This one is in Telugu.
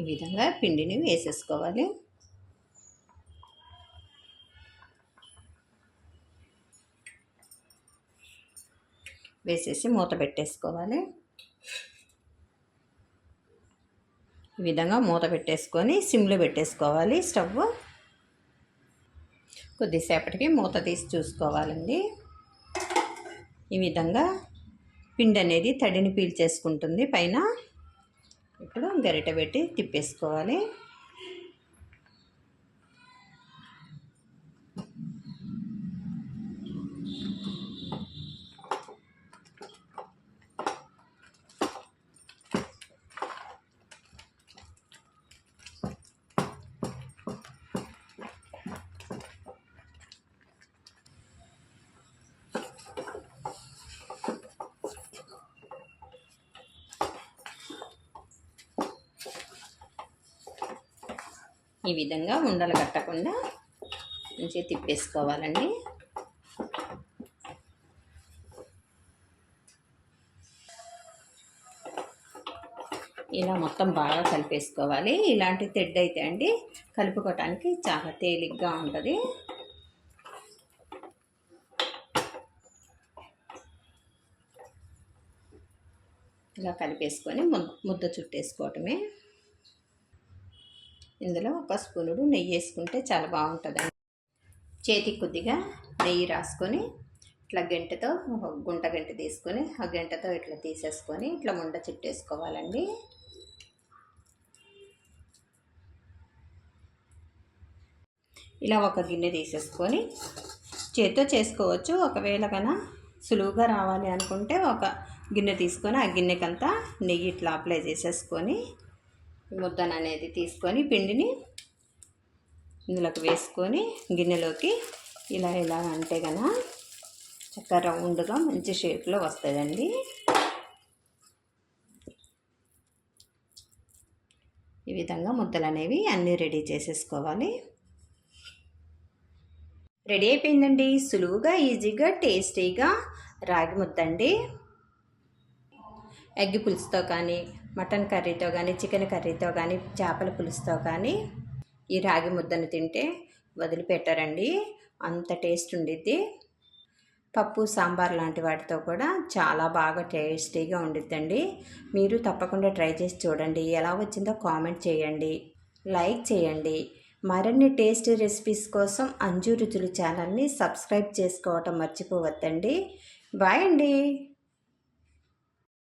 ఈ విధంగా పిండిని వేసేసుకోవాలి. వేసేసి మూత పెట్టేసుకోవాలి. ఈ విధంగా మూత పెట్టేసుకొని సిమ్లో పెట్టేసుకోవాలి స్టవ్. కొద్దిసేపటికి మూత తీసి చూసుకోవాలండి. ఈ విధంగా పిండి అనేది తడిని పీల్చేసుకుంటుంది పైన. ఇప్పుడు గరిటె పెట్టి తిప్పేసుకోవాలి. ఈ విధంగా ఉండలు కట్టకుండా మంచిగా తిప్పేసుకోవాలండి. ఇలా మొత్తం బాగా కలిపేసుకోవాలి. ఇలాంటి తెడ్డు అయితే అండి కలుపుకోవటానికి చాలా తేలిగ్గా ఉంటుంది. ఇలా కలిపేసుకొని ముద్ద చుట్టేసుకోవటమే. ఇందులో ఒక స్పూనుడు నెయ్యి వేసుకుంటే చాలా బాగుంటుందండి. చేతికి కొద్దిగా నెయ్యి రాసుకొని ఇట్లా గంటతో గుంట గంట తీసుకొని ఆ గంటతో ఇట్లా తీసేసుకొని ఇట్లా ముండ చుట్టేసుకోవాలండి. ఇలా ఒక గిన్నె తీసేసుకొని చేతితో చేసుకోవచ్చు. ఒకవేళ కన్నా సులువుగా రావాలి అనుకుంటే ఒక గిన్నె తీసుకొని ఆ గిన్నెకంతా నెయ్యి ఇట్లా అప్లై చేసేసుకొని ముద్దను అనేది తీసుకొని పిండిని ఇందులోకి వేసుకొని గిన్నెలోకి ఇలా అంటే కన్నా చక్కగా రౌండ్గా మంచి షేప్లో వస్తుందండి. ఈ విధంగా ముద్దలు అనేవి అన్నీ రెడీ చేసేసుకోవాలి. రెడీ అయిపోయిందండి. సులువుగా ఈజీగా టేస్టీగా రాగి ముద్ద అండి. ఎగ్ పులుసుతో కానీ మటన్ కర్రీతో కానీ చికెన్ కర్రీతో కానీ చేపల పులుసుతో కానీ ఈ రాగి ముద్దను తింటే వదిలిపెట్టారండి. అంత టేస్ట్ ఉండిద్ది. పప్పు సాంబార్ లాంటి వాటితో కూడా చాలా బాగా టేస్టీగా ఉండిద్దండి. మీరు తప్పకుండా ట్రై చేసి చూడండి. ఎలా వచ్చిందో కామెంట్ చేయండి, లైక్ చేయండి. మరిన్ని టేస్టీ రెసిపీస్ కోసం అంజు రుచులు ఛానల్ని సబ్స్క్రైబ్ చేసుకోవటం మర్చిపోవద్దండి. బాయ్ అండి.